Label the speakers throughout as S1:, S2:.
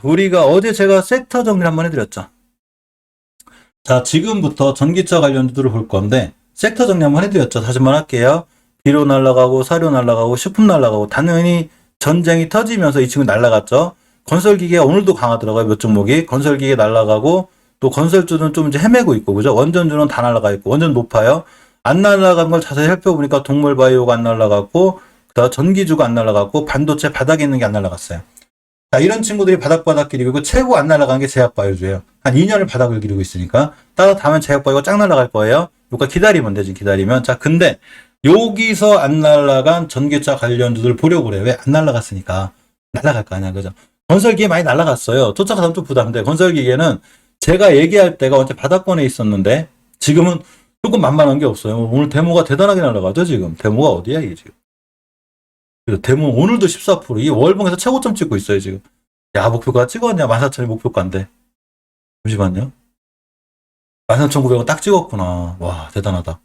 S1: 자, 우리가 어제 제가 섹터 정리를 한번 해드렸죠. 자, 지금부터 전기차 관련주들을 볼 건데 섹터 정리 한번 해드렸죠. 다시 한번 할게요. 비료 날라가고 사료 날라가고 식품 날라가고 당연히 전쟁이 터지면서 이 친구 날라갔죠. 건설기계가 오늘도 강하더라고요. 몇 종목이 건설기계 날라가고 또 건설주는 좀 이제 헤매고 있고 그죠. 원전주는 다 날라가 있고 원전 높아요. 안 날라간 걸 자세히 살펴보니까 동물바이오가 안 날라갔고 그다음 전기주가 안 날라갔고 반도체 바닥에 있는 게 안 날라갔어요. 자, 이런 친구들이 바닥바닥 기르고 최고 안 날아가는 게 제약바이오주예요. 한 2년을 바닥을 기르고 있으니까 따뜻하면 제약바이오가 쫙 날아갈 거예요. 요거 기다리면 되지, 기다리면. 자, 근데 여기서 안 날아간 전기차 관련주들 보려고 그래요. 왜? 안 날아갔으니까. 날아갈 거 아니야, 그죠? 건설기계 많이 날아갔어요. 쫓아가면 좀 부담돼. 건설기계는 제가 얘기할 때가 언제 바닥권에 있었는데 지금은 조금 만만한 게 없어요. 오늘 데모가 대단하게 날아가죠, 지금. 데모가 어디야, 이게 지금. 데모 오늘도 14%. 이 월봉에서 최고점 찍고 있어요, 지금. 야, 목표가 찍었냐? 14,000이 목표가인데. 잠시만요. 13,900원 딱 찍었구나. 와, 대단하다.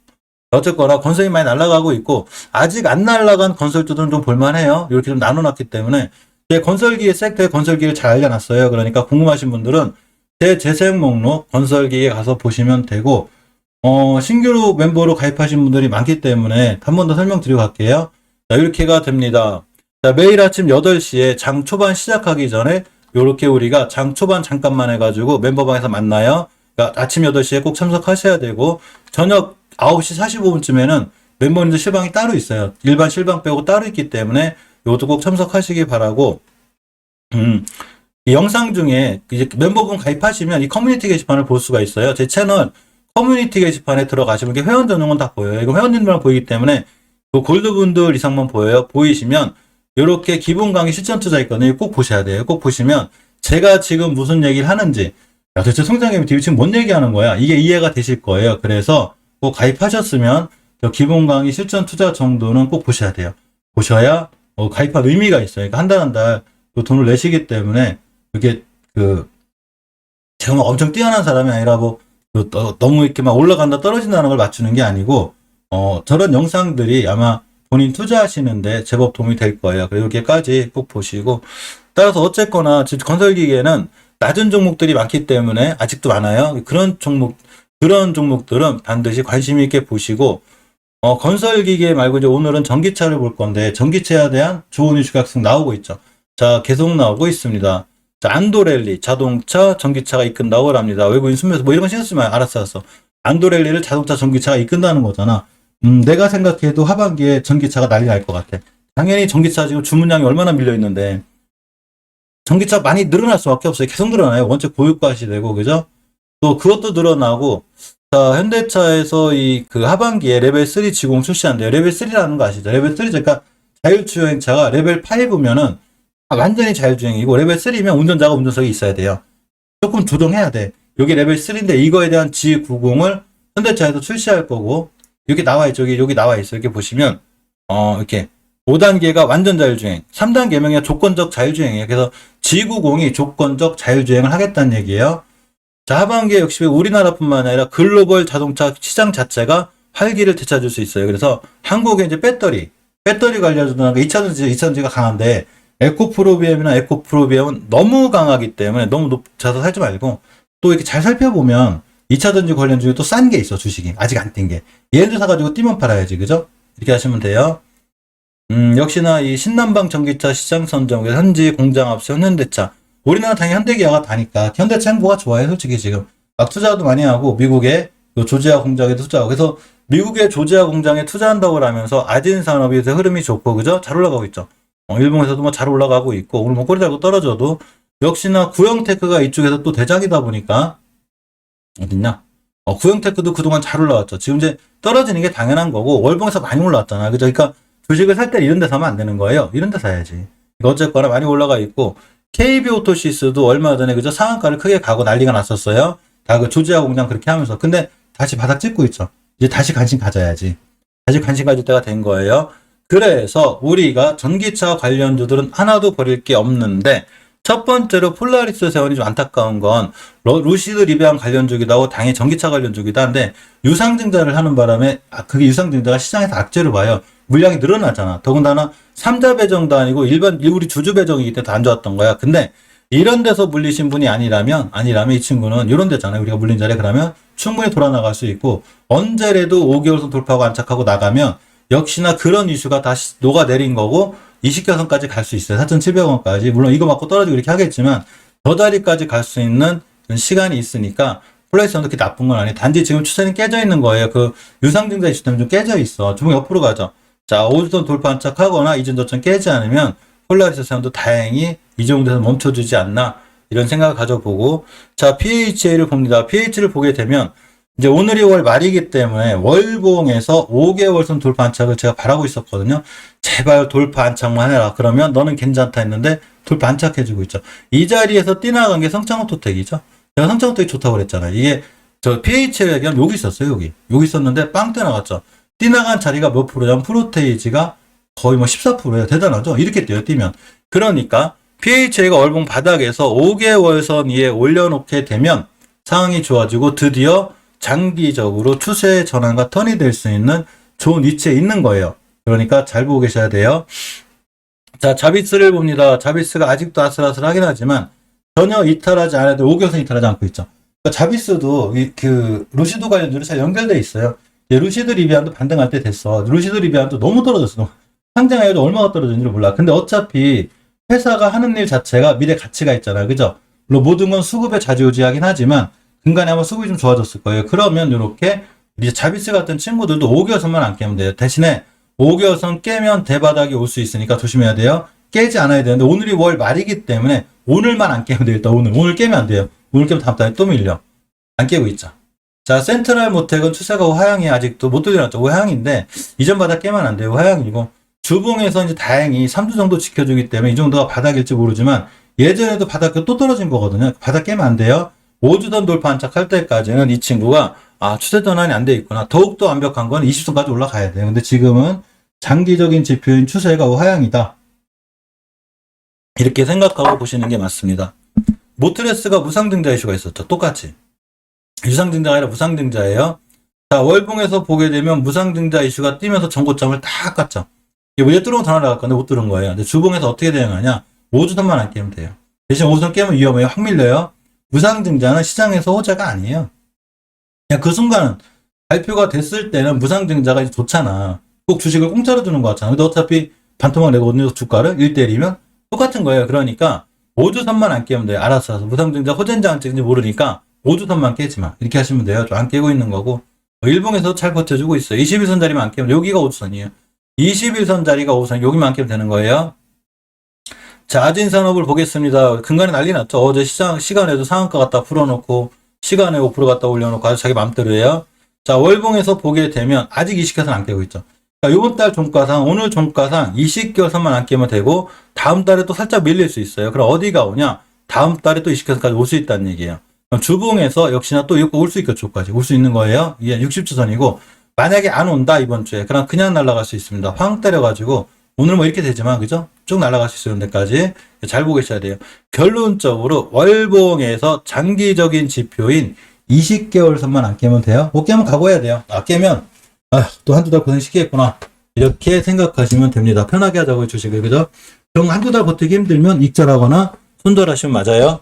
S1: 어쨌거나 건설이 많이 날아가고 있고 아직 안 날아간 건설주들은 좀 볼만해요. 이렇게 좀 나눠놨기 때문에 제 건설기계 섹터의 건설기를 잘 알려놨어요. 그러니까 궁금하신 분들은 제 재생 목록 건설기에 가서 보시면 되고 신규 멤버로 가입하신 분들이 많기 때문에 한 번 더 설명드리고 갈게요. 자, 이렇게가 됩니다. 자, 매일 아침 8시에 장 초반 시작하기 전에 이렇게 우리가 장 초반 잠깐만 해가지고 멤버방에서 만나요. 그러니까 아침 8시에 꼭 참석하셔야 되고 저녁 9시 45분쯤에는 멤버님들 실방이 따로 있어요. 일반 실방 빼고 따로 있기 때문에 이것도 꼭 참석하시기 바라고 이 영상 중에 이제 멤버분 가입하시면 이 커뮤니티 게시판을 볼 수가 있어요. 제 채널 커뮤니티 게시판에 들어가시면 이게 회원 전용은 다 보여요. 이거 회원님들만 보이기 때문에 그 골드분들 이상만 보여요. 보이시면 이렇게 기본 강의 실전 투자 있거든요. 꼭 보셔야 돼요. 꼭 보시면 제가 지금 무슨 얘기를 하는지 야, 도대체 송장님이 지금 뭔 얘기하는 거야? 이게 이해가 되실 거예요. 그래서 꼭 가입하셨으면 기본 강의 실전 투자 정도는 꼭 보셔야 돼요. 보셔야 가입한 의미가 있어요. 그러니까 한 달 한 달 돈을 내시기 때문에 이렇게 제가 막 엄청 뛰어난 사람이 아니라 너무 이렇게 막 올라간다 떨어진다는 걸 맞추는 게 아니고 저런 영상들이 아마 본인 투자하시는데 제법 도움이 될 거예요. 그래서 여기까지 꼭 보시고 따라서 어쨌거나 지금 건설기계는 낮은 종목들이 많기 때문에 아직도 많아요. 그런 종목들은 반드시 관심 있게 보시고 건설기계 말고 이제 오늘은 전기차를 볼 건데 전기차에 대한 좋은 이슈가 계속 나오고 있죠. 자, 계속 나오고 있습니다. 자, 안도렐리 자동차 전기차가 이끈다고 합니다. 외국인 순매수 뭐 이런 거 신경 쓰지 마요. 알았어. 안도렐리를 자동차 전기차가 이끈다는 거잖아. 내가 생각해도 하반기에 전기차가 난리 날 것 같아. 당연히 전기차 지금 주문량이 얼마나 밀려 있는데 전기차 많이 늘어날 수밖에 없어요. 계속 늘어나요. 원체 고유가 시대고 그죠? 또 그것도 늘어나고 자, 현대차에서 그 하반기에 레벨 3 지공 출시한대요. 레벨 3라는 거 아시죠? 레벨 3 그러니까 자율주행차가 레벨 5면 완전히 자율주행이고 레벨 3면 운전자가 운전석에 있어야 돼요. 조금 조정해야 돼. 여기 레벨 3인데 이거에 대한 G90을 현대차에서 출시할 거고 여기 나와 있죠. 여기 나와 있어요. 이렇게 보시면 이렇게 5단계가 완전 자율주행, 3단계면 조건적 자율주행이에요. 그래서 G90이 조건적 자율주행을 하겠다는 얘기예요. 자, 하반기에 역시 우리나라뿐만 아니라 글로벌 자동차 시장 자체가 활기를 되찾을 수 있어요. 그래서 한국의 이제 배터리 관련주나 2차전지가 강한데 에코프로비엠이나 에코프로비엠은 너무 강하기 때문에 너무 높아서 살지 말고 또 이렇게 잘 살펴보면 2차전지 관련 중에 또 싼 게 있어, 주식이. 아직 안 뛴 게. 얘네들 사가지고 뛰면 팔아야지, 그죠? 이렇게 하시면 돼요. 역시나 이 신남방 전기차 시장 선정, 현지 공장 합성 현대차. 우리나라 당연히 현대기아가 다니까 현대차 행보가 좋아요, 솔직히 지금. 막 투자도 많이 하고 미국의 조지아 공장에도 투자하고. 그래서 미국의 조지아 공장에 투자한다고 하면서 아진 산업이 흐름이 좋고, 그죠? 잘 올라가고 있죠. 일본에서도 뭐 잘 올라가고 있고, 오늘 뭐 꼬리 달고 떨어져도 역시나 구형테크가 이쪽에서 또 대장이다 보니까 어딨냐? 구형테크도 그동안 잘 올라왔죠. 지금 이제 떨어지는 게 당연한 거고 월봉에서 많이 올라왔잖아. 그죠? 그러니까 주식을 살 때 이런 데 사면 안 되는 거예요. 이런 데 사야지. 어쨌거나 많이 올라가 있고 KB오토시스도 얼마 전에 그죠? 상한가를 크게 가고 난리가 났었어요. 다 그 조지아 공장 그렇게 하면서. 근데 다시 바닥 찍고 있죠. 이제 다시 관심 가져야지. 다시 관심 가질 때가 된 거예요. 그래서 우리가 전기차 관련주들은 하나도 버릴 게 없는데 첫 번째로 폴라리스 세원이 좀 안타까운 건 루시드 리비안 관련주기도 하고 당연히 전기차 관련주기도 한데 유상증자를 하는 바람에 그게 유상증자가 시장에서 악재로 봐요. 물량이 늘어나잖아. 더군다나 3자 배정도 아니고 일반 우리 주주 배정이기 때문에 더 안 좋았던 거야. 근데 이런 데서 물리신 분이 아니라면 이 친구는 이런 데잖아요. 우리가 물린 자리에 그러면 충분히 돌아 나갈 수 있고 언제라도 5개월선 돌파하고 안착하고 나가면 역시나 그런 이슈가 다시 녹아내린 거고 20개선까지 갈 수 있어요. 4,700원까지. 물론 이거 맞고 떨어지고 이렇게 하겠지만 저 자리까지 갈 수 있는 그런 시간이 있으니까 플레이스는 그렇게 나쁜 건 아니에요. 단지 지금 추세는 깨져 있는 거예요. 그 유상증자 이슈 때문에 좀 깨져 있어. 주봉 옆으로 가죠. 자, 5주선 돌파 안착하거나 이전 저점 깨지 않으면 폴라리스 사람도 다행히 이 정도에서 멈춰주지 않나 이런 생각을 가져보고 자, PHA를 봅니다. PH를 보게 되면 이제 오늘이 월 말이기 때문에 월봉에서 5개월선 돌파 안착을 제가 바라고 있었거든요. 제발 돌파 안착만 해라. 그러면 너는 괜찮다 했는데 돌파 안착해주고 있죠. 이 자리에서 뛰나간 게 성창호 토텍이죠. 제가 성창호 토텍이 좋다고 그랬잖아요. 이게 저 PH의 얘기하면 여기 있었어요. 여기 있었는데 빵 뛰나갔죠. 뛰나간 자리가 몇 프로냐면 프로테이지가 거의 뭐 14%예요. 대단하죠. 이렇게 뛰어요. 뛰면. 그러니까 PHA가 월봉 바닥에서 5개월선 위에 올려놓게 되면 상황이 좋아지고 드디어 장기적으로 추세 전환과 턴이 될 수 있는 좋은 위치에 있는 거예요. 그러니까 잘 보고 계셔야 돼요. 자, 자비스를 봅니다. 자비스가 아직도 아슬아슬하긴 하지만 전혀 이탈하지 않아도 5개월선 이탈하지 않고 있죠. 그러니까 자비스도 루시드 관련주로 잘 연결돼 있어요. 루시드 리비안도 반등할 때 됐어. 루시드 리비안도 너무 떨어졌어. 상장해도 얼마나 떨어졌는지 몰라. 근데 어차피 회사가 하는 일 자체가 미래 가치가 있잖아요. 그죠? 물론 모든 건 수급에 좌지우지하긴 하지만 근간에 아마 수급이 좀 좋아졌을 거예요. 그러면 이렇게 이제 자비스 같은 친구들도 5개월선만 안 깨면 돼요. 대신에 5개월선 깨면 대바닥이 올 수 있으니까 조심해야 돼요. 깨지 않아야 되는데 오늘이 월 말이기 때문에 오늘만 안 깨면 되겠다. 오늘 깨면 안 돼요. 오늘 깨면 다음 달에 또 밀려. 안 깨고 있죠. 자, 센트럴 모텍은 추세가 우하향이 아직도 못 돌려놨죠. 우하향인데 이전 바닥 깨면 안 돼요. 우하향이고 주봉에서 이제 다행히 3주 정도 지켜주기 때문에 이 정도가 바닥일지 모르지만 예전에도 바닥 또 떨어진 거거든요. 바닥 깨면 안 돼요. 5주선 돌파 안착할 때까지는 이 친구가 추세 전환이 안 돼 있구나. 더욱더 완벽한 건 20선까지 올라가야 돼요. 근데 지금은 장기적인 지표인 추세가 우하향이다. 이렇게 생각하고 보시는 게 맞습니다. 모트레스가 무상증자 이슈가 있었죠. 똑같이. 유상증자가 아니라 무상증자예요. 자, 월봉에서 보게 되면 무상증자 이슈가 뛰면서 전고점을 딱 깠죠. 이게 왜 뚫으면 더 날아갈 건데 못 뚫은 거예요. 근데 주봉에서 어떻게 대응하냐? 5주선만 안 깨면 돼요. 대신 5주선 깨면 위험해요. 확 밀려요. 무상증자는 시장에서 호재가 아니에요. 그냥 그 순간은 발표가 됐을 때는 무상증자가 이제 좋잖아. 꼭 주식을 공짜로 주는 거 같잖아. 근데 어차피 반토막 내고 오늘 주가를 1대1이면 똑같은 거예요. 그러니까 5주선만 안 깨면 돼요. 알아서. 무상증자 호재인지 안 찍은지 모르니까 5주선만 깨지 마. 이렇게 하시면 돼요. 좀 안 깨고 있는 거고. 일봉에서 잘 버텨주고 있어요. 21선 자리만 안 깨면 여기가 5주선이에요. 21선 자리가 5선 여기만 안 깨면 되는 거예요. 자, 아진산업을 보겠습니다. 근간에 난리 났죠. 어제 시간에도 상한가 갖다 풀어놓고 시간에 5% 갖다 올려놓고 아주 자기 맘대로 해요. 자, 월봉에서 보게 되면 아직 20개선 안 깨고 있죠. 자, 요번 달 종가상, 오늘 종가상 20개선만 안 깨면 되고 다음 달에 또 살짝 밀릴 수 있어요. 그럼 어디가 오냐? 다음 달에 또 20개선까지 올 수 있다는 얘기예요. 그럼 주봉에서 역시나 또 올 수 있겠죠까지 올 수 있는 거예요. 이게 60주선이고 만약에 안 온다 이번 주에 그럼 그냥 날아갈 수 있습니다. 황 때려가지고 오늘 뭐 이렇게 되지만 그죠? 쭉 날아갈 수 있는 데까지 잘 보고 계셔야 돼요. 결론적으로 월봉에서 장기적인 지표인 20개월 선만 안 깨면 돼요. 못 깨면 각오해야 돼요. 깨면 또 한두 달 고생시키겠구나 이렇게 생각하시면 됩니다. 편하게 하자고 주식을 그죠? 좀 한두 달 버티기 힘들면 익절하거나 손절하시면 맞아요.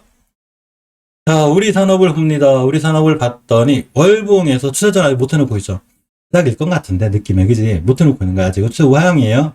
S1: 자, 우리 산업을 봅니다. 우리 산업을 봤더니 월봉에서 추세전 아직 못 해놓고 있죠. 딱일 것 같은데 느낌에 그지? 못 해놓고 있는 거야. 지금 추세 우하향이에요.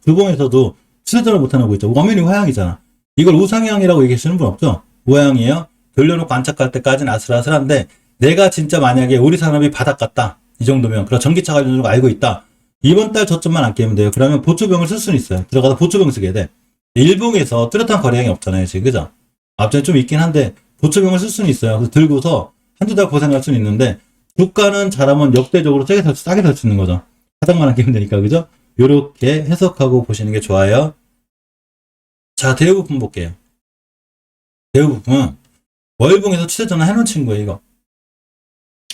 S1: 주봉에서도 추세전을 못 해놓고 있죠. 엄연히 우하향이잖아. 이걸 우상향이라고 얘기하시는 분 없죠? 우하향이에요. 돌려놓고 안착할 때까지는 아슬아슬한데 내가 진짜 만약에 우리 산업이 바닥 같다. 이 정도면 그럼 전기차 관련주로 알고 있다. 이번 달 저점만 안 깨면 돼요. 그러면 보조병을 쓸 수는 있어요. 들어가서 보조병 쓰게 돼. 일봉에서 뚜렷한 거래량이 없잖아요. 지금 그죠? 앞전에 좀 있긴 한데 보조병을 쓸 수는 있어요. 그래서 들고서 한두 달 고생할 수는 있는데 주가는 잘하면 역대적으로 싸게 살 수 있는 거죠. 바닥만 안 깨면 되니까 그죠? 요렇게 해석하고 보시는 게 좋아요. 자, 대우부품 볼게요. 대우부품은 월봉에서 추세전환 해놓은 친구예요, 이거.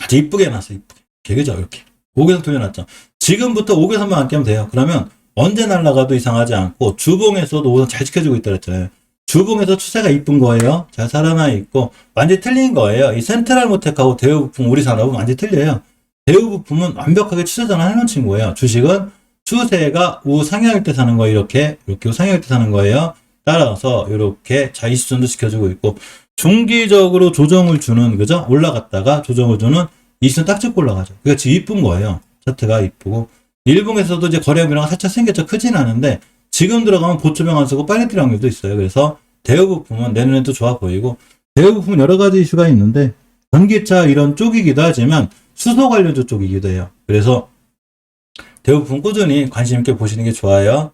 S1: 아주 이쁘게 해놨어, 이쁘게. 그죠? 이렇게. 5개선 돌려놨죠. 지금부터 5개선만 안 깨면 돼요. 그러면 언제 날아가도 이상하지 않고 주봉에서도 5선 잘 지켜주고 있다 그랬잖아요. 주봉에서 추세가 이쁜 거예요. 잘 살아나 있고 완전히 틀린 거예요. 이 센트럴모텍하고 대우부품 우리 산업은 완전히 틀려요. 대우부품은 완벽하게 추세전환 해놓은 친구예요. 주식은 추세가 우상향일 때 사는 거예요. 이렇게 우상향일 때 사는 거예요. 따라서 이렇게 자 20선도 지켜주고 있고 중기적으로 조정을 주는 그죠? 올라갔다가 조정을 주는 20선 딱 찍고 올라가죠. 그러니까 지금 이쁜 거예요. 차트가 이쁘고 일봉에서도 이제 거래 변화가 살짝 생겼죠. 크진 않은데 지금 들어가면 보조명 안 쓰고 빨리 뛸 확률도 있어요. 그래서 대우부품은 내년에도 좋아 보이고 대우부품은 여러 가지 이슈가 있는데 전기차 이런 쪽이기도 하지만 수소 관련주 쪽이기도 해요. 그래서 대우부품 꾸준히 관심 있게 보시는 게 좋아요.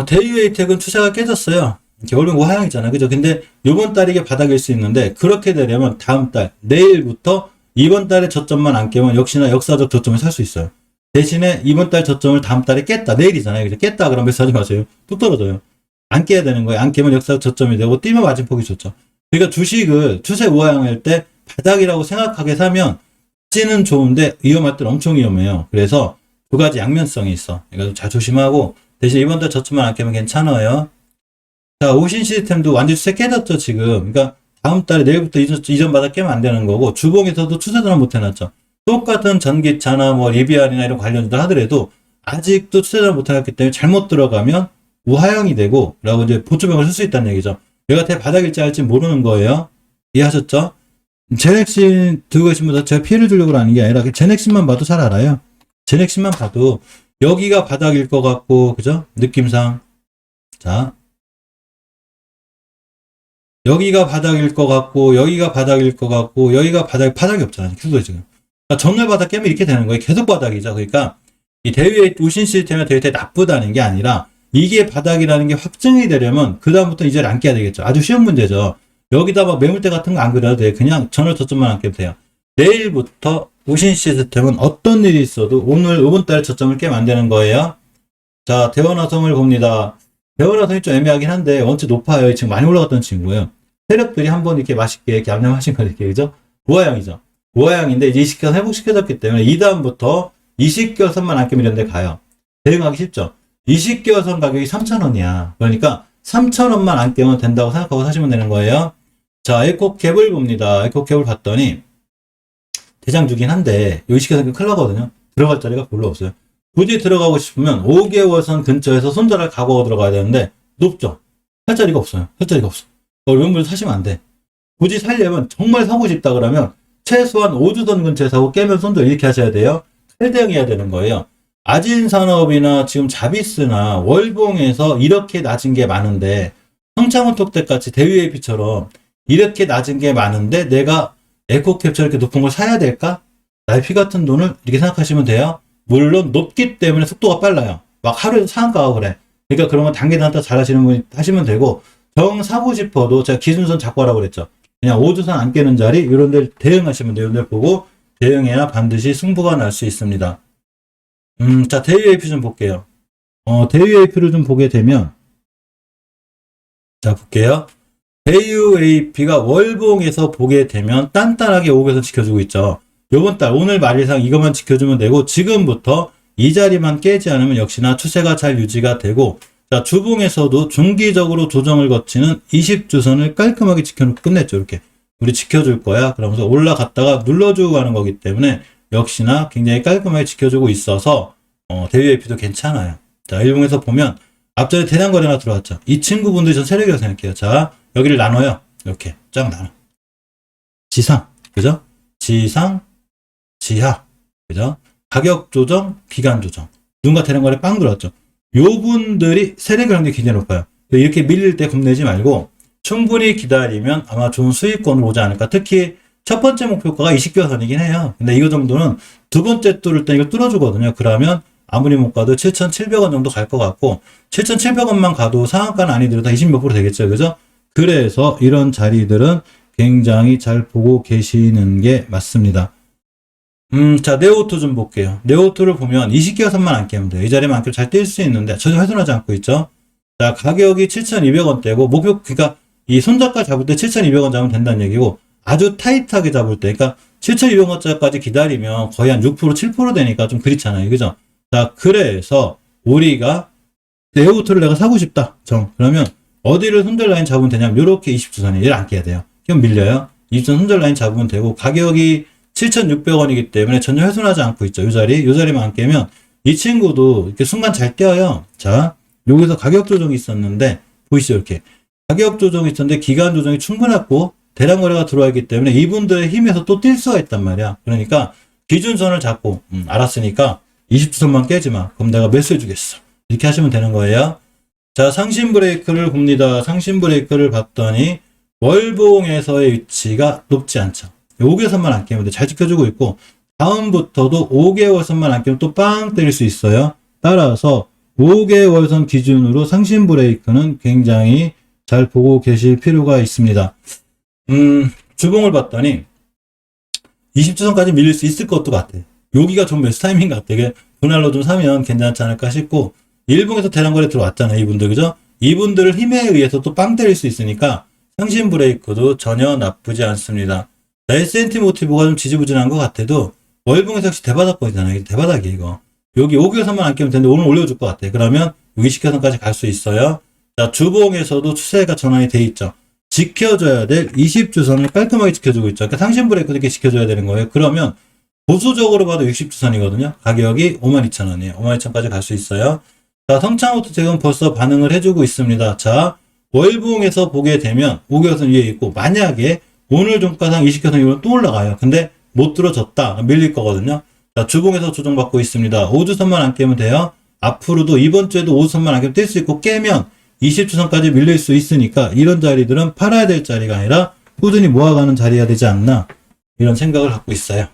S1: 대유에이텍은 추세가 깨졌어요. 겨울은 우하향이잖아. 그죠? 근데 요번 달이 이게 바닥일 수 있는데 그렇게 되려면 다음 달, 내일부터 이번 달에 저점만 안 깨면 역시나 역사적 저점을 살 수 있어요. 대신에 이번 달 저점을 다음 달에 깼다. 내일이잖아요. 그죠? 깼다 그러면 사지 마세요. 뚝 떨어져요. 안 깨야 되는 거예요. 안 깨면 역사적 저점이 되고 뛰면 마진폭이 좋죠. 그러니까 주식을 추세 우하향할 때 바닥이라고 생각하게 사면 찌는 좋은데 위험할 때는 엄청 위험해요. 그래서 두 가지 양면성이 있어. 그러니까 잘 조심하고 대신 이번 달 저점만 안 깨면 괜찮아요. 자, 오신 시스템도 완전 추세 깨졌죠, 지금. 그러니까 다음 달에 내일부터 이전 바닥 깨면 안 되는 거고 주봉에서도 추세 전환 못 해놨죠. 똑같은 전기차나 뭐 리비안이나 이런 관련주들 하더라도 아직도 추세 전환 못 해놨기 때문에 잘못 들어가면 우하향이 되고 라고 이제 보조병을 쓸 수 있다는 얘기죠. 얘가 대바닥일지 할지 모르는 거예요. 이해하셨죠? 제넥신 들고 계신 분들 제가 피해를 주려고 하는 게 아니라 제넥신만 봐도 잘 알아요. 제넥신만 봐도 여기가 바닥일 것 같고 그죠? 느낌상 자 여기가 바닥일 것 같고 여기가 바닥일 것 같고 여기가 바닥이 없잖아요. 계속 지금 그러니까 전날 바닥 깨면 이렇게 되는 거예요. 계속 바닥이죠. 그러니까 이 대위의 우신 시스템이 되게 나쁘다는 게 아니라 이게 바닥이라는 게 확증이 되려면 그 다음부터 이 자리에 안 깨야 되겠죠. 아주 쉬운 문제죠. 여기다 막 매물대 같은 거 안 그려도 돼. 그냥 전월 저점만 안 깨면 돼요. 내일부터 우신 시스템은 어떤 일이 있어도 오늘 이번 달에 저점을 깨면 안 되는 거예요. 자, 대원화성을 봅니다. 대원화성이 좀 애매하긴 한데 원체 높아요. 지금 많이 올라갔던 친구예요. 세력들이 한번 이렇게 맛있게 이렇게 얌얌하신 거 이렇게 그죠? 우하향이죠. 우하향인데 이제 이식켜서 회복시켜졌기 때문에 이 다음부터 이식겨선만 안 깨면 이런 데 가요. 대응하기 쉽죠. 이식겨선 가격이 3,000원이야. 그러니까 3,000원만 안 깨면 된다고 생각하고 사시면 되는 거예요. 자, 에코캡을 봅니다. 에코캡을 봤더니 대장주긴 한데 요 이식겨선 큰일 나거든요. 들어갈 자리가 별로 없어요. 굳이 들어가고 싶으면 5개월선 근처에서 손절할 각오가 들어가야 되는데 높죠. 살 자리가 없어요. 살 자리가 없어. 명물 사시면 안 돼. 굳이 살려면 정말 사고 싶다 그러면 최소한 5주선 근처에 사고 깨면 손절 이렇게 하셔야 돼요. 탈대응해야 되는 거예요. 아진산업이나 지금 자비스나 월봉에서 이렇게 낮은 게 많은데 성창훈톡대같이 대유에이피처럼 이렇게 낮은 게 많은데 내가 에코캡처럼 이렇게 높은 걸 사야 될까? 나의 피 같은 돈을 이렇게 생각하시면 돼요. 물론 높기 때문에 속도가 빨라요. 막 하루에 상한가고 그래. 그러니까 그런 건 단계단타 잘 하시는 분이 하시면 되고 정 사고 싶어도 제가 기준선 잡고 하라고 그랬죠. 그냥 5주선 안 깨는 자리 이런 데 대응하시면 돼요. 이런 데 보고 대응해야 반드시 승부가 날 수 있습니다. 자, 대유AP 좀 볼게요. 대유AP를 좀 보게 되면, 자, 볼게요. 대유AP가 월봉에서 보게 되면 단단하게 5개선 지켜주고 있죠. 요번 달, 오늘 말 이상 이것만 지켜주면 되고, 지금부터 이 자리만 깨지 않으면 역시나 추세가 잘 유지가 되고, 자, 주봉에서도 중기적으로 조정을 거치는 20주선을 깔끔하게 지켜놓고 끝냈죠. 이렇게. 우리 지켜줄 거야. 그러면서 올라갔다가 눌러주고 가는 거기 때문에, 역시나 굉장히 깔끔하게 지켜주고 있어서 대유AP도 괜찮아요. 자, 일봉에서 보면 앞전에 대량거래가 들어왔죠. 이 친구분들이 전 세력이라고 생각해요. 자, 여기를 나눠요. 이렇게 쫙 나눠. 지상, 그죠? 지상, 지하, 그죠? 가격 조정, 기간 조정. 누군가 대량거래 빵 들어왔죠. 요 분들이 세력의 확률이 굉장히 높아요. 이렇게 밀릴 때 겁내지 말고 충분히 기다리면 아마 좋은 수익권으로 오지 않을까. 특히 첫 번째 목표가가 20개선이긴 해요. 근데 이거 정도는 두 번째 뚫을 때 이거 뚫어주거든요. 그러면 아무리 못 가도 7,700원 정도 갈 것 같고 7,700원만 가도 상한가는 아니더라도 다 20몇 프로 되겠죠. 그죠? 그래서 이런 자리들은 굉장히 잘 보고 계시는 게 맞습니다. 자, 네오투 좀 볼게요. 네오투를 보면 20개선만 안 깨면 돼요. 이 자리만 안 깨면 잘 뛸 수 있는데 전혀 훼손하지 않고 있죠. 자, 가격이 7,200원대고 목표, 그러니까 이 손절가 잡을 때 7,200원 잡으면 된다는 얘기고 아주 타이트하게 잡을 때, 그러니까 7,200원짜리까지 기다리면 거의 한 6%, 7% 되니까 좀 그렇잖아요. 그죠? 자, 그래서 우리가 네오투를 내가 사고 싶다. 그러면 어디를 손절 라인 잡으면 되냐면 이렇게 20주선이 얘를 안 깨야 돼요. 그럼 밀려요. 20주선 손절 라인 잡으면 되고 가격이 7,600원이기 때문에 전혀 훼손하지 않고 있죠. 이 자리만 안 깨면 이 친구도 이렇게 순간 잘 뛰어요. 자, 여기서 가격 조정이 있었는데 보이시죠? 이렇게. 가격 조정이 있었는데 기간 조정이 충분했고 대량 거래가 들어와 있기 때문에 이분들의 힘에서 또 뛸 수가 있단 말이야. 그러니까 기준선을 잡고 알았으니까 20주선만 깨지 마. 그럼 내가 매수해 주겠어. 이렇게 하시면 되는 거예요. 자, 상신 브레이크를 봅니다. 상신 브레이크를 봤더니 월봉에서의 위치가 높지 않죠. 5개선만 안 깨면 돼. 잘 지켜주고 있고 다음부터도 5개월선만 안 깨면 또 빵 때릴 수 있어요. 따라서 5개월선 기준으로 상신 브레이크는 굉장히 잘 보고 계실 필요가 있습니다. 주봉을 봤더니 20주선까지 밀릴 수 있을 것도 같아. 여기가 좀 매수 타이밍 같아. 분할로 좀 사면 괜찮지 않을까 싶고 일봉에서 대량거래 들어왔잖아요. 이분들 그죠? 이분들을 힘에 의해서 또 빵 때릴 수 있으니까 상신 브레이크도 전혀 나쁘지 않습니다. S&T 모티브가 좀 지지부진한 것 같아도 월봉에서 역시 대바닥권이잖아요. 대바닥이 이거. 여기 5개선만 안 깨면 되는데 오늘 올려줄 것 같아. 그러면 20개선까지 갈 수 있어요. 자, 주봉에서도 추세가 전환이 돼 있죠. 지켜줘야 될 20주선을 깔끔하게 지켜주고 있죠. 그러니까 상신 브레이크도 이렇게 지켜줘야 되는 거예요. 그러면 보수적으로 봐도 60주선이거든요. 가격이 52,000원이에요. 52,000원까지 갈 수 있어요. 자, 성창호도 지금 벌써 반응을 해주고 있습니다. 자, 월봉에서 보게 되면 5개선 위에 있고 만약에 오늘 종가상 20개선 이후로 또 올라가요. 근데 못 들어졌다. 밀릴 거거든요. 자, 주봉에서 조정받고 있습니다. 5주선만 안 깨면 돼요. 앞으로도 이번 주에도 5주선만 안 깨면 뛸 수 있고 깨면 20주선까지 밀릴 수 있으니까 이런 자리들은 팔아야 될 자리가 아니라 꾸준히 모아가는 자리가 되지 않나 이런 생각을 갖고 있어요.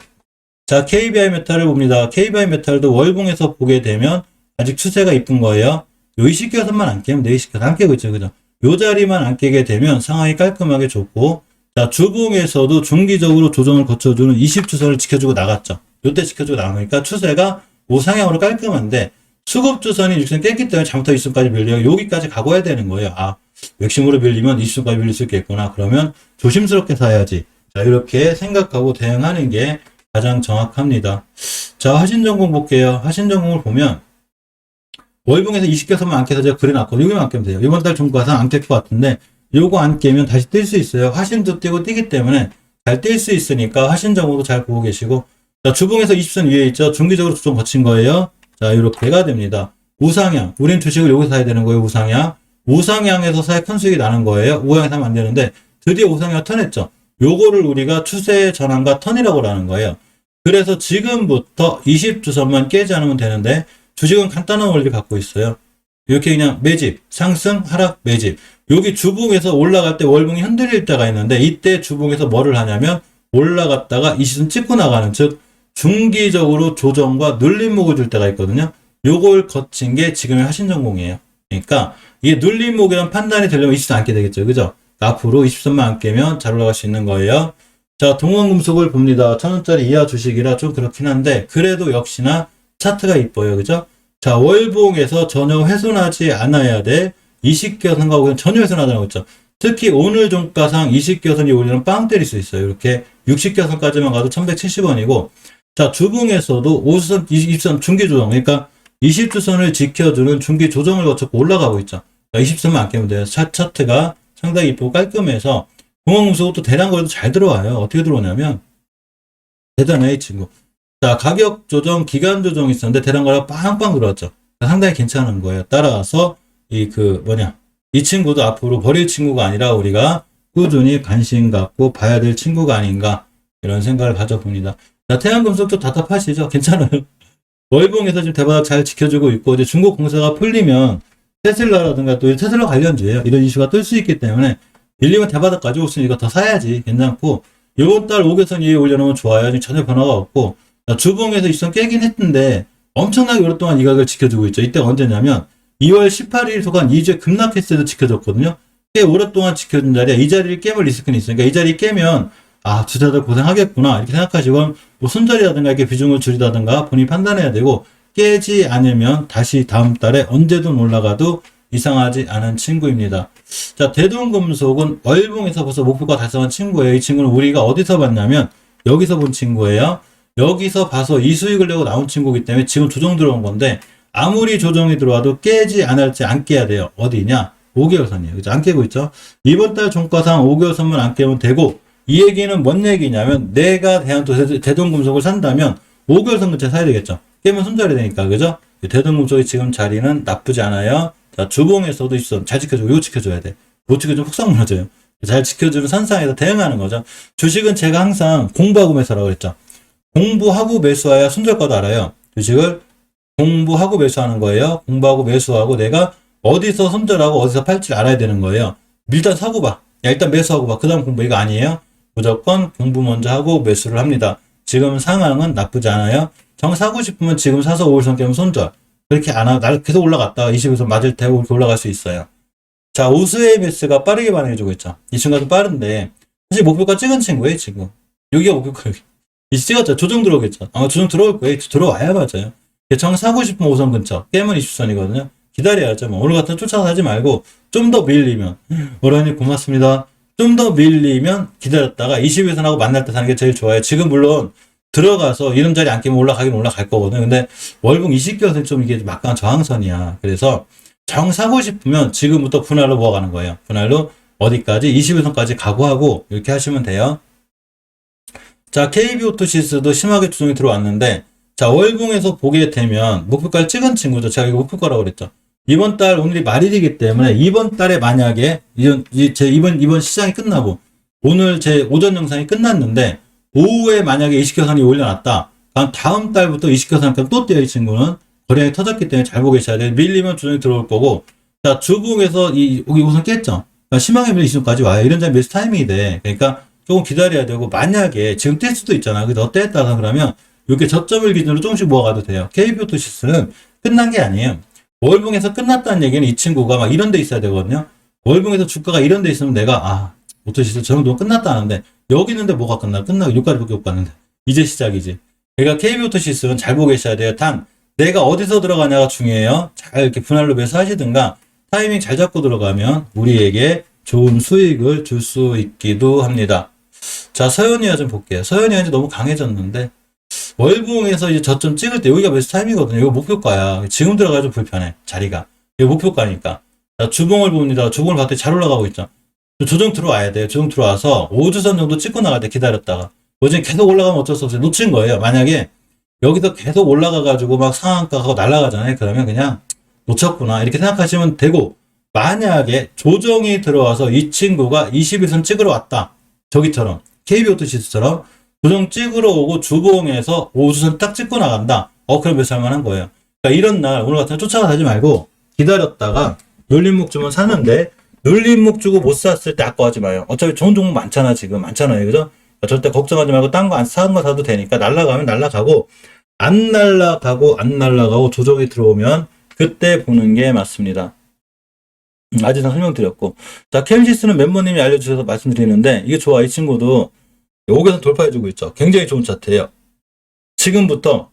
S1: 자, KBI 메탈을 봅니다. KBI 메탈도 월봉에서 보게 되면 아직 추세가 이쁜 거예요. 요 20개선만 안 깨면 돼. 20개선 안 깨고 있죠. 그죠? 요 자리만 안 깨게 되면 상황이 깔끔하게 좋고 자, 주봉에서도 중기적으로 조정을 거쳐주는 20주선을 지켜주고 나갔죠. 요때 지켜주고 나가니까 추세가 우상향으로 깔끔한데 수급주선이 6선 깼기 때문에 잘못하면 20선까지 밀려요. 여기까지 가고야 되는 거예요. 아, 맥심으로 밀리면 20선까지 밀릴 수 있겠구나. 그러면 조심스럽게 사야지. 자, 이렇게 생각하고 대응하는 게 가장 정확합니다. 자, 화신전공 볼게요. 화신전공을 보면 월봉에서 20개선만 안 깨서 제가 그려놨거든요. 여기만 안 깨면 돼요. 이번 달 종가상 안 깰 것 같은데 요거 안 깨면 다시 뛸 수 있어요. 화신도 뛰고 뛰기 때문에 잘 뛸 수 있으니까 화신전공도 잘 보고 계시고 자, 주봉에서 20선 위에 있죠. 중기적으로 조정 거친 거예요. 자, 이렇게가 됩니다. 우상향. 우린 주식을 여기서 사야 되는 거예요. 우상향. 우상향에서 사야 큰 수익이 나는 거예요. 우상향 사면 안 되는데 드디어 우상향 턴했죠. 요거를 우리가 추세의 전환과 턴이라고 하는 거예요. 그래서 지금부터 20주선만 깨지 않으면 되는데 주식은 간단한 원리를 갖고 있어요. 이렇게 그냥 매집, 상승, 하락, 매집. 여기 주봉에서 올라갈 때 월봉이 흔들릴 때가 있는데 이때 주봉에서 뭐를 하냐면 올라갔다가 20선 찍고 나가는 즉 중기적으로 조정과 눌림목을 줄 때가 있거든요. 요걸 거친 게 지금의 화신전공이에요. 그러니까 이게 눌림목이란 판단이 되려면 20선 안 깨게 되겠죠. 그죠? 앞으로 20선만 안 깨면 잘 올라갈 수 있는 거예요. 자, 동원금속을 봅니다. 1,000원짜리 이하 주식이라 좀 그렇긴 한데 그래도 역시나 차트가 이뻐요. 그죠? 자, 월봉에서 전혀 훼손하지 않아야 돼. 20개선 가고 전혀 훼손하다는 거죠. 특히 오늘 종가상 20개선이 오르면 빵 때릴 수 있어요. 이렇게 60개선까지만 가도 1,170원이고 자, 주봉에서도 5선, 20선 중기 조정 그러니까 20주선을 지켜주는 중기 조정을 거쳤고 올라가고 있죠. 그러니까 20선만 안 깨면 돼요. 차트가 상당히 이쁘고 깔끔해서 동원금속도 대량 거래도 잘 들어와요. 어떻게 들어오냐면 대단해 이 친구. 자, 가격 조정, 기간 조정이 있었는데 대량 거래가 빵빵 들어왔죠. 상당히 괜찮은 거예요. 따라서 이 친구도 앞으로 버릴 친구가 아니라 우리가 꾸준히 관심 갖고 봐야 될 친구가 아닌가 이런 생각을 가져봅니다. 자, 태양금속도 답답하시죠? 괜찮아요. 월봉에서 지금 대바닥 잘 지켜주고 있고 이제 중국 공사가 풀리면 테슬라라든가 또 테슬라 관련주예요. 이런 이슈가 뜰 수 있기 때문에 밀리면 대바닥까지 올수니까 더 사야지 괜찮고 이번 달 5개선 위에 올려놓으면 좋아요. 지금 전혀 변화가 없고 자, 주봉에서 20선 깨긴 했는데 엄청나게 오랫동안 이 가격을 지켜주고 있죠. 이때가 언제냐면 2월 18일 소간 2주에 급락했을 때도 지켜줬거든요. 꽤 오랫동안 지켜준 자리에 이 자리를 깨물 리스크는 있으니까 이 자리 깨면 아, 투자들 고생하겠구나 이렇게 생각하시고 뭐 손절이라든가 이렇게 비중을 줄이다든가 본인이 판단해야 되고 깨지 않으면 다시 다음 달에 언제든 올라가도 이상하지 않은 친구입니다. 자, 대동금속은 월봉에서 벌써 목표가 달성한 친구예요. 이 친구는 우리가 어디서 봤냐면 여기서 본 친구예요. 여기서 봐서 이 수익을 내고 나온 친구이기 때문에 지금 조정 들어온 건데 아무리 조정이 들어와도 깨지 않을지 안 깨야 돼요. 어디냐? 5개월선이에요. 그죠? 안 깨고 있죠? 이번 달 종가상 5개월선만 안 깨면 되고 이 얘기는 뭔 얘기냐면 내가 대동금속을 산다면 5개월선 근처에 사야 되겠죠. 깨면 손절이 되니까 그죠? 대동금속이 지금 자리는 나쁘지 않아요. 자, 주봉에서도 있어. 잘 지켜주고, 이거 지켜줘야 돼. 못 지켜주면 훅상 무너져요. 잘 지켜주는 선상에서 대응하는 거죠. 주식은 제가 항상 공부하고 매수하라고 그랬죠. 공부하고 매수해야 손절가도 알아요. 주식을 공부하고 매수하는 거예요. 공부하고 매수하고 내가 어디서 손절하고 어디서 팔지를 알아야 되는 거예요. 일단 사고 봐. 야, 일단 매수하고 봐. 그 다음 공부. 이거 아니에요. 무조건 공부 먼저 하고 매수를 합니다. 지금 상황은 나쁘지 않아요. 정 사고 싶으면 지금 사서 5일선 깨면 손절. 그렇게 안 하고 날 계속 올라갔다가 20일선 맞을 때 이렇게 올라갈 수 있어요. 자, 우스에이비스가 빠르게 반응해주고 있죠. 이 친구도 빠른데 사실 목표가 찍은 친구예요. 지금 여기가 목표가 여기. 이 찍었죠. 조정 들어오겠죠. 아마 조정 들어올 거예요. 들어와야 맞아요. 정 사고 싶으면 5선 근처 깨면 20선이거든요. 기다려야죠. 뭐 오늘 같은 쫓아서 하지 말고 좀 더 밀리면 오라님 고맙습니다. 좀 더 밀리면 기다렸다가 20일선하고 만날 때 사는 게 제일 좋아요. 지금 물론 들어가서 이런 자리 안 깨면 올라가긴 올라갈 거거든요. 근데 월봉 20개월은 좀 이게 막강한 저항선이야. 그래서 정 사고 싶으면 지금부터 분할로 모아가는 거예요. 분할로 어디까지? 21선까지 각오하고 이렇게 하시면 돼요. 자, KB오토시스도 심하게 조정이 들어왔는데 자, 월봉에서 보게 되면 목표가를 찍은 친구죠. 제가 이거 목표가라고 그랬죠. 이번 달 오늘이 말일이기 때문에 이번 달에 만약에 이번 시장이 끝나고 오늘 제 오전 영상이 끝났는데 오후에 만약에 20개선이 올려놨다. 그럼 다음 달부터 20개선까지 또 뛰어 이 친구는 거래량이 터졌기 때문에 잘 보고 계셔야 돼요. 밀리면 조정이 들어올 거고 자, 주봉에서 여기 우선 깼죠. 그러니까 심하게 밀려 이순까지 와요. 이런 자리 매수 타이밍이 돼. 그러니까 조금 기다려야 되고 만약에 지금 뛸 수도 있잖아. 그래서 어때 했다가 그러면 이렇게 저점을 기준으로 조금씩 모아가도 돼요. KB오토시스는 끝난 게 아니에요. 월봉에서 끝났다는 얘기는 이 친구가 막 이런 데 있어야 되거든요. 월봉에서 주가가 이런 데 있으면 내가 오토시스 저 정도면 끝났다는데 여기 있는데 뭐가 끝나고 여기까지밖에 못 갔는데 이제 시작이지. 그러니까 KB오토시스는 잘 보고 계셔야 돼요. 단 내가 어디서 들어가냐가 중요해요. 잘 이렇게 분할로 매수하시든가 타이밍 잘 잡고 들어가면 우리에게 좋은 수익을 줄 수 있기도 합니다. 자, 서현이와 좀 볼게요. 서현이가 이제 너무 강해졌는데 월봉에서 이제 저점 찍을 때 여기가 매수 타임이거든요. 이거 목표가야. 지금 들어가야 좀 불편해. 자리가. 이거 목표가니까. 자, 주봉을 봅니다. 주봉을 봤더니 잘 올라가고 있죠. 조정 들어와야 돼요. 조정 들어와서 5주선 정도 찍고 나갈 때 기다렸다가 어제 계속 올라가면 어쩔 수 없어요. 놓친 거예요. 만약에 여기서 계속 올라가가지고 막 상한가 하고 날아가잖아요. 그러면 그냥 놓쳤구나. 이렇게 생각하시면 되고 만약에 조정이 들어와서 이 친구가 21선 찍으러 왔다. 저기처럼 KB오토시스처럼 조정 찍으러 오고 주봉에서 5주선 딱 찍고 나간다. 그럼 몇 살만한 거예요. 그러니까 이런 날 오늘 같은 쫓아가 하지 말고 기다렸다가 눌림목 주면 사는데 눌림목 주고 못 샀을 때 아까워하지 마요. 어차피 좋은 종목 많잖아. 지금 많잖아요. 그죠? 그러니까 절대 걱정하지 말고 딴 거 안 사는 거 사도 되니까 날라가면 날라가고 안 날라가고 조정이 들어오면 그때 보는 게 맞습니다. 아직은 설명드렸고 자, 캠시스는 멤버님이 알려주셔서 말씀드리는데 이게 좋아. 이 친구도 5개선 돌파해주고 있죠. 굉장히 좋은 차트예요. 지금부터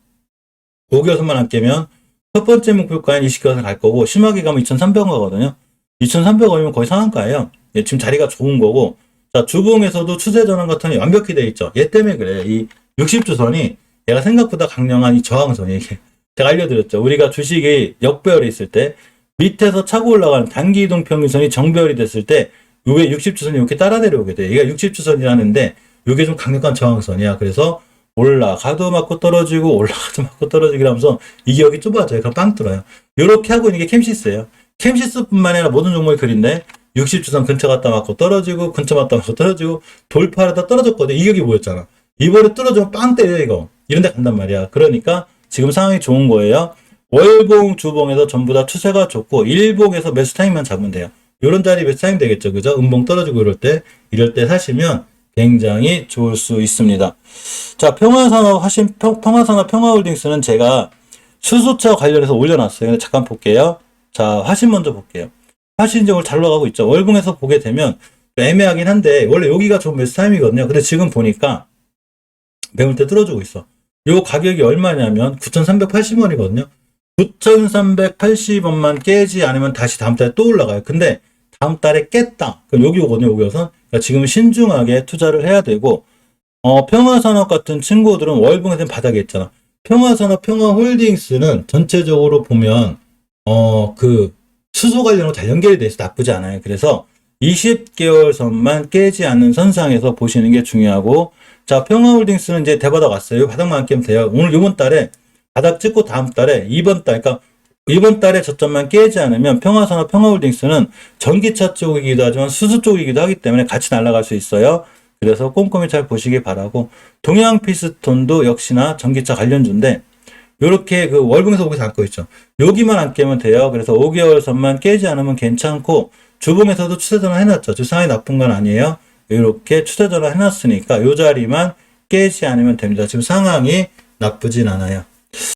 S1: 5개선만 안 깨면 첫 번째 목표가인 20개선 갈 거고 심하게 가면 2,300원 가거든요. 2,300원이면 거의 상한가예요. 지금 자리가 좋은 거고 자, 주봉에서도 추세 전환 같은 게 완벽히 돼 있죠. 얘 때문에 그래. 이 60주선이 얘가 생각보다 강력한 이 저항선이 이게 제가 알려드렸죠. 우리가 주식이 역배열이 있을 때 밑에서 차고 올라가는 단기 이동 평균선이 정배열이 됐을 때 요게 60주선이 이렇게 따라 내려오게 돼. 얘가 60주선이라는데 요게 좀 강력한 저항선이야. 그래서 올라가도 맞고 떨어지고 올라가도 맞고 떨어지고 하면서 이게 여기 좁아져요. 그럼 빵 뚫어요. 요렇게 하고 있는 게 캠시스예요. 캠시스뿐만 아니라 모든 종목이 그린데 60주선 근처 갔다 맞고 떨어지고 근처 갔다 맞고 떨어지고 돌파하다 떨어졌거든. 이격이 뭐였잖아. 이번에 떨어지면 빵 때려 이거. 이런 데 간단 말이야. 그러니까 지금 상황이 좋은 거예요. 월봉, 주봉에서 전부 다 추세가 좋고 일봉에서 매수 타임만 잡으면 돼요. 이런 자리 매수 타임 되겠죠. 그죠? 음봉 떨어지고 이럴 때 사시면 굉장히 좋을 수 있습니다. 자, 평화산업 평화홀딩스는 제가 수소차 관련해서 올려놨어요. 근데 잠깐 볼게요. 자, 화신 먼저 볼게요. 화신 이제 오늘 잘 올라가고 있죠. 월봉에서 보게 되면 애매하긴 한데 원래 여기가 좋은 매수 타임이거든요. 근데 지금 보니까 매물대 뚫어주고 있어. 요 가격이 얼마냐면 9,380원이거든요. 9,380원만 깨지 않으면 다시 다음 달에 또 올라가요. 근데 다음 달에 깼다. 그럼 여기 오거든요. 여기서. 그러니까 지금 신중하게 투자를 해야 되고 평화산업 같은 친구들은 월봉에서 바닥에 있잖아. 평화산업, 평화홀딩스는 전체적으로 보면 그 수소 관련으로 다 연결이 돼 있어 나쁘지 않아요. 그래서 20개월 선만 깨지 않는 선상에서 보시는 게 중요하고 자, 평화홀딩스는 이제 대바닥 왔어요. 바닥만 안 깨면 돼요. 오늘 이번 달에 바닥 찍고 다음 달에 이번 달 그러니까 이번 달에 저점만 깨지 않으면 평화산업, 평화홀딩스는 전기차 쪽이기도 하지만 수소 쪽이기도 하기 때문에 같이 날아갈 수 있어요. 그래서 꼼꼼히 잘 보시기 바라고, 동양 피스톤도 역시나 전기차 관련주인데 요렇게 그 월봉에서 거기서 안고 있죠. 여기만 안 깨면 돼요. 그래서 5개월 선만 깨지 않으면 괜찮고, 주봉에서도 추세 전환 해놨죠. 상황이 나쁜 건 아니에요. 이렇게 추세 전환 해놨으니까 요 자리만 깨지 않으면 됩니다. 지금 상황이 나쁘진 않아요.